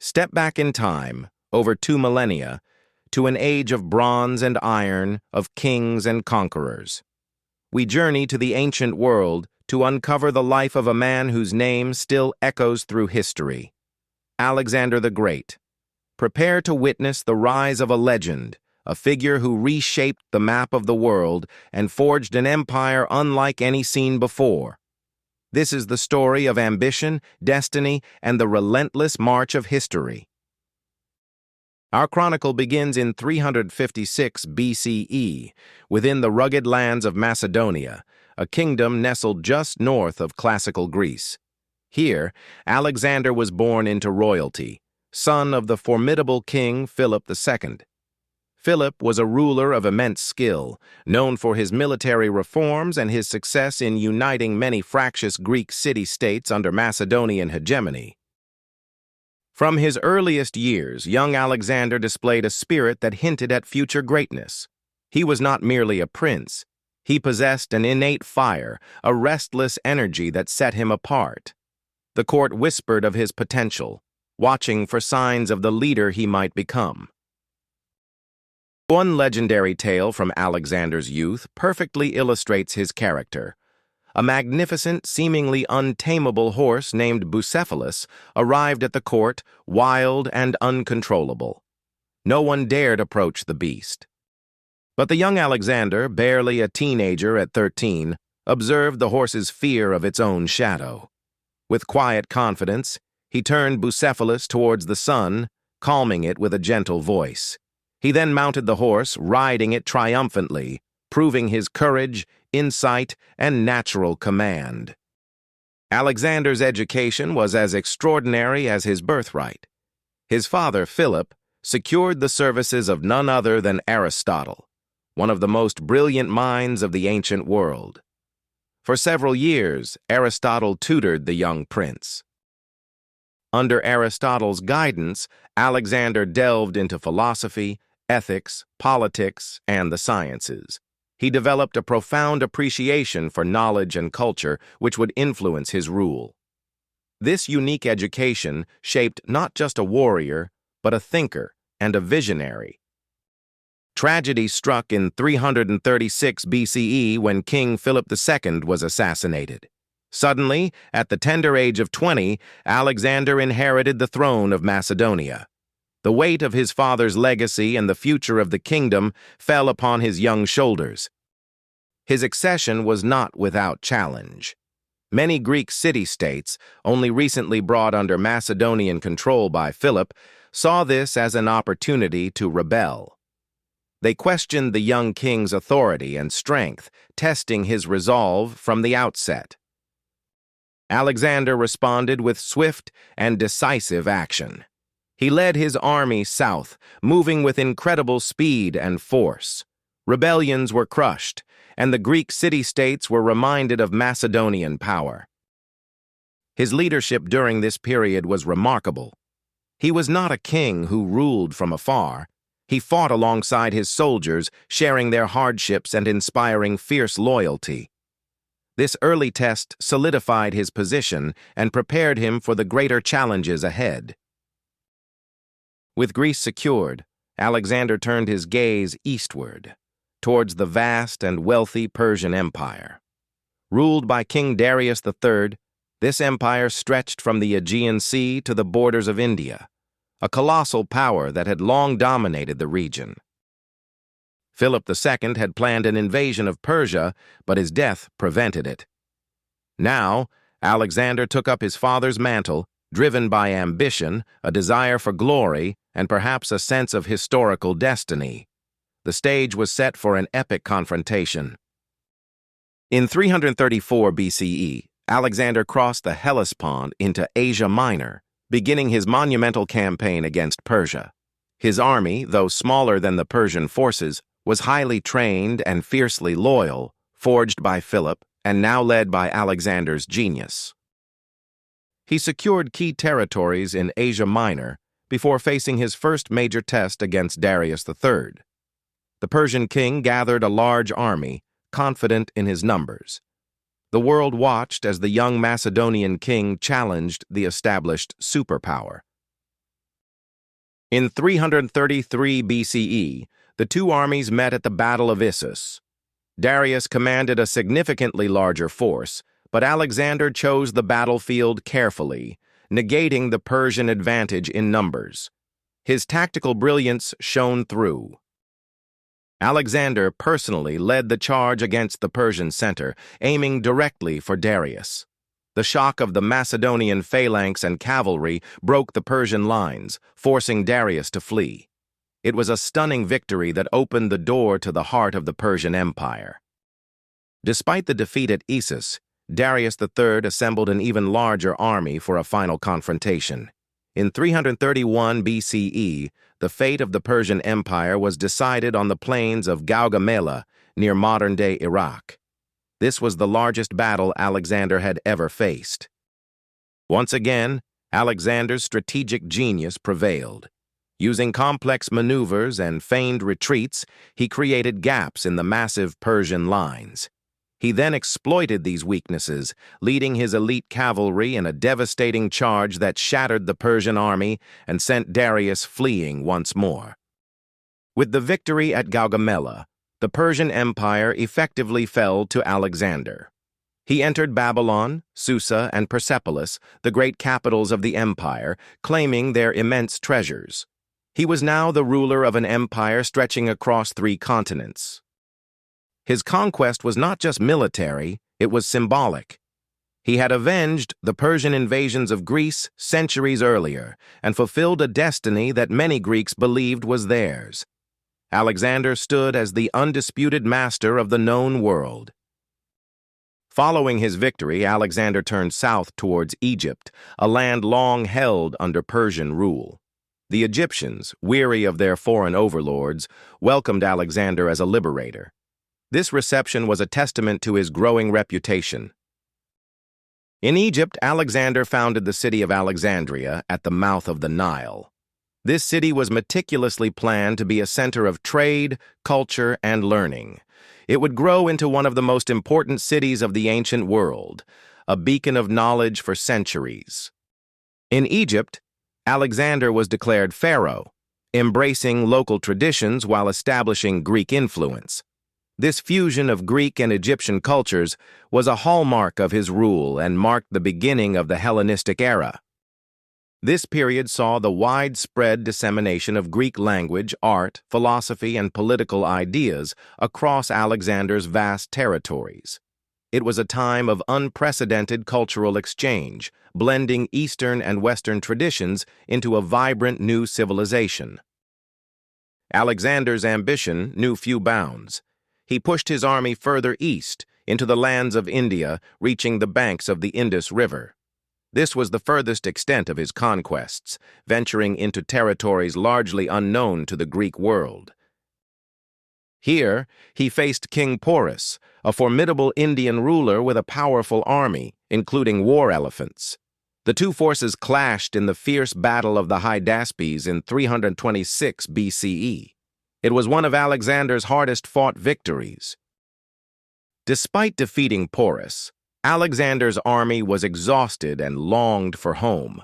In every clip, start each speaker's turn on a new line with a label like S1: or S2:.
S1: Step back in time, over 2 millennia, to an age of bronze and iron, of kings and conquerors. We journey to the ancient world to uncover the life of a man whose name still echoes through history, Alexander the Great. Prepare to witness the rise of a legend, a figure who reshaped the map of the world and forged an empire unlike any seen before. This is the story of ambition, destiny, and the relentless march of history. Our chronicle begins in 356 BCE, within the rugged lands of Macedonia, a kingdom nestled just north of classical Greece. Here, Alexander was born into royalty, son of the formidable king Philip II. Philip was a ruler of immense skill, known for his military reforms and his success in uniting many fractious Greek city-states under Macedonian hegemony. From his earliest years, young Alexander displayed a spirit that hinted at future greatness. He was not merely a prince. He possessed an innate fire, a restless energy that set him apart. The court whispered of his potential, watching for signs of the leader he might become. One legendary tale from Alexander's youth perfectly illustrates his character. A magnificent, seemingly untamable horse named Persepolis arrived at the court, wild and uncontrollable. No one dared approach the beast. But the young Alexander, barely a teenager at 13, observed the horse's fear of its own shadow. With quiet confidence, he turned Persepolis towards the sun, calming it with a gentle voice. He then mounted the horse, riding it triumphantly, proving his courage, insight, and natural command. Alexander's education was as extraordinary as his birthright. His father, Philip, secured the services of none other than Aristotle, one of the most brilliant minds of the ancient world. For several years, Aristotle tutored the young prince. Under Aristotle's guidance, Alexander delved into philosophy, ethics, politics, and the sciences. He developed a profound appreciation for knowledge and culture which would influence his rule. This unique education shaped not just a warrior, but a thinker and a visionary. Tragedy struck in 336 BCE when King Philip II was assassinated. Suddenly, at the tender age of 20, Alexander inherited the throne of Macedonia. The weight of his father's legacy and the future of the kingdom fell upon his young shoulders. His accession was not without challenge. Many Greek city-states, only recently brought under Macedonian control by Philip, saw this as an opportunity to rebel. They questioned the young king's authority and strength, testing his resolve from the outset. Alexander responded with swift and decisive action. He led his army south, moving with incredible speed and force. Rebellions were crushed, and the Greek city-states were reminded of Macedonian power. His leadership during this period was remarkable. He was not a king who ruled from afar. He fought alongside his soldiers, sharing their hardships and inspiring fierce loyalty. This early test solidified his position and prepared him for the greater challenges ahead. With Greece secured, Alexander turned his gaze eastward, towards the vast and wealthy Persian Empire. Ruled by King Darius III, this empire stretched from the Aegean Sea to the borders of India, a colossal power that had long dominated the region. Philip II had planned an invasion of Persia, but his death prevented it. Now, Alexander took up his father's mantle, driven by ambition, a desire for glory, and perhaps a sense of historical destiny. The stage was set for an epic confrontation. In 334 BCE, Alexander crossed the Hellespont into Asia Minor, beginning his monumental campaign against Persia. His army, though smaller than the Persian forces, was highly trained and fiercely loyal, forged by Philip, and now led by Alexander's genius. He secured key territories in Asia Minor before facing his first major test against Darius III. The Persian king gathered a large army, confident in his numbers. The world watched as the young Macedonian king challenged the established superpower. In 333 BCE, the two armies met at the Battle of Issus. Darius commanded a significantly larger force, but Alexander chose the battlefield carefully, negating the Persian advantage in numbers. His tactical brilliance shone through. Alexander personally led the charge against the Persian center, aiming directly for Darius. The shock of the Macedonian phalanx and cavalry broke the Persian lines, forcing Darius to flee. It was a stunning victory that opened the door to the heart of the Persian Empire. Despite the defeat at Issus, Darius III assembled an even larger army for a final confrontation. In 331 BCE, the fate of the Persian Empire was decided on the plains of Gaugamela near modern-day Iraq. This was the largest battle Alexander had ever faced. Once again, Alexander's strategic genius prevailed. Using complex maneuvers and feigned retreats, he created gaps in the massive Persian lines. He then exploited these weaknesses, leading his elite cavalry in a devastating charge that shattered the Persian army and sent Darius fleeing once more. With the victory at Gaugamela, the Persian Empire effectively fell to Alexander. He entered Babylon, Susa, and Persepolis, the great capitals of the empire, claiming their immense treasures. He was now the ruler of an empire stretching across 3 continents. His conquest was not just military, it was symbolic. He had avenged the Persian invasions of Greece centuries earlier and fulfilled a destiny that many Greeks believed was theirs. Alexander stood as the undisputed master of the known world. Following his victory, Alexander turned south towards Egypt, a land long held under Persian rule. The Egyptians, weary of their foreign overlords, welcomed Alexander as a liberator. This reception was a testament to his growing reputation. In Egypt, Alexander founded the city of Alexandria at the mouth of the Nile. This city was meticulously planned to be a center of trade, culture, and learning. It would grow into one of the most important cities of the ancient world, a beacon of knowledge for centuries. In Egypt, Alexander was declared pharaoh, embracing local traditions while establishing Greek influence. This fusion of Greek and Egyptian cultures was a hallmark of his rule and marked the beginning of the Hellenistic era. This period saw the widespread dissemination of Greek language, art, philosophy, and political ideas across Alexander's vast territories. It was a time of unprecedented cultural exchange, blending Eastern and Western traditions into a vibrant new civilization. Alexander's ambition knew few bounds. He pushed his army further east, into the lands of India, reaching the banks of the Indus River. This was the furthest extent of his conquests, venturing into territories largely unknown to the Greek world. Here, he faced King Porus, a formidable Indian ruler with a powerful army, including war elephants. The two forces clashed in the fierce Battle of the Hydaspes in 326 BCE. It was one of Alexander's hardest-fought victories. Despite defeating Porus, Alexander's army was exhausted and longed for home.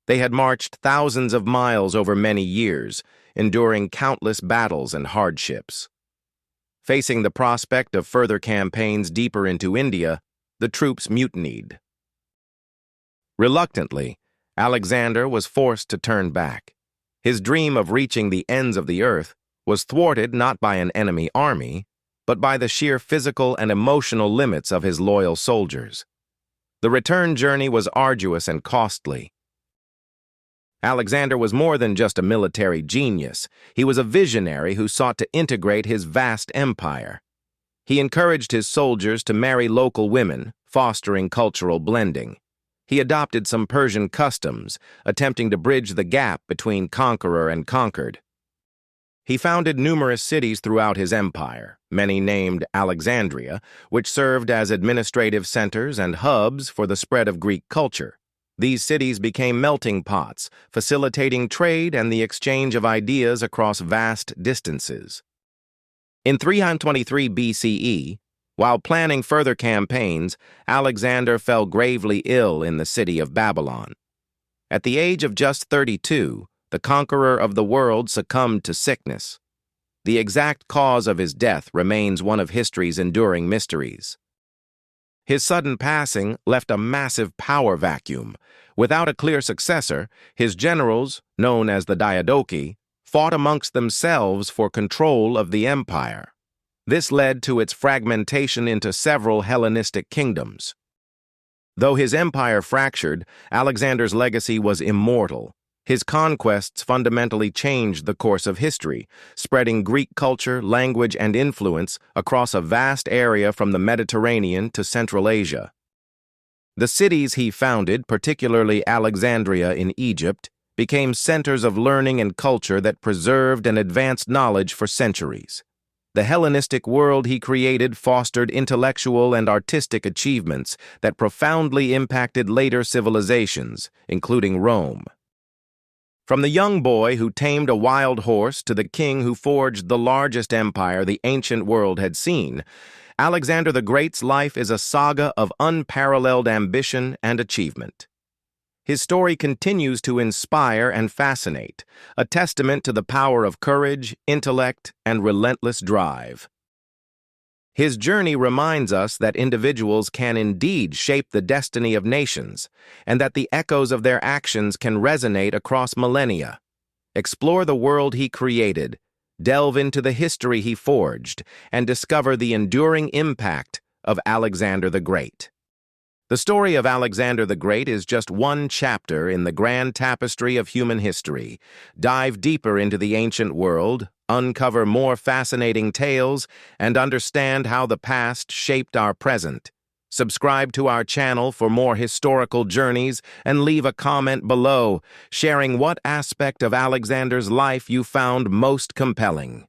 S1: They had marched thousands of miles over many years, enduring countless battles and hardships. Facing the prospect of further campaigns deeper into India, the troops mutinied. Reluctantly, Alexander was forced to turn back. His dream of reaching the ends of the earth was thwarted not by an enemy army, but by the sheer physical and emotional limits of his loyal soldiers. The return journey was arduous and costly. Alexander was more than just a military genius. He was a visionary who sought to integrate his vast empire. He encouraged his soldiers to marry local women, fostering cultural blending. He adopted some Persian customs, attempting to bridge the gap between conqueror and conquered. He founded numerous cities throughout his empire, many named Alexandria, which served as administrative centers and hubs for the spread of Greek culture. These cities became melting pots, facilitating trade and the exchange of ideas across vast distances. In 323 BCE, while planning further campaigns, Alexander fell gravely ill in the city of Babylon. At the age of just 32, the conqueror of the world, succumbed to sickness. The exact cause of his death remains one of history's enduring mysteries. His sudden passing left a massive power vacuum. Without a clear successor, his generals, known as the Diadochi, fought amongst themselves for control of the empire. This led to its fragmentation into several Hellenistic kingdoms. Though his empire fractured, Alexander's legacy was immortal. His conquests fundamentally changed the course of history, spreading Greek culture, language, and influence across a vast area from the Mediterranean to Central Asia. The cities he founded, particularly Alexandria in Egypt, became centers of learning and culture that preserved and advanced knowledge for centuries. The Hellenistic world he created fostered intellectual and artistic achievements that profoundly impacted later civilizations, including Rome. From the young boy who tamed a wild horse to the king who forged the largest empire the ancient world had seen, Alexander the Great's life is a saga of unparalleled ambition and achievement. His story continues to inspire and fascinate, a testament to the power of courage, intellect, and relentless drive. His journey reminds us that individuals can indeed shape the destiny of nations, and that the echoes of their actions can resonate across millennia. Explore the world he created, delve into the history he forged, and discover the enduring impact of Alexander the Great. The story of Alexander the Great is just one chapter in the grand tapestry of human history. Dive deeper into the ancient world, uncover more fascinating tales, and understand how the past shaped our present. Subscribe to our channel for more historical journeys and leave a comment below, sharing what aspect of Alexander's life you found most compelling.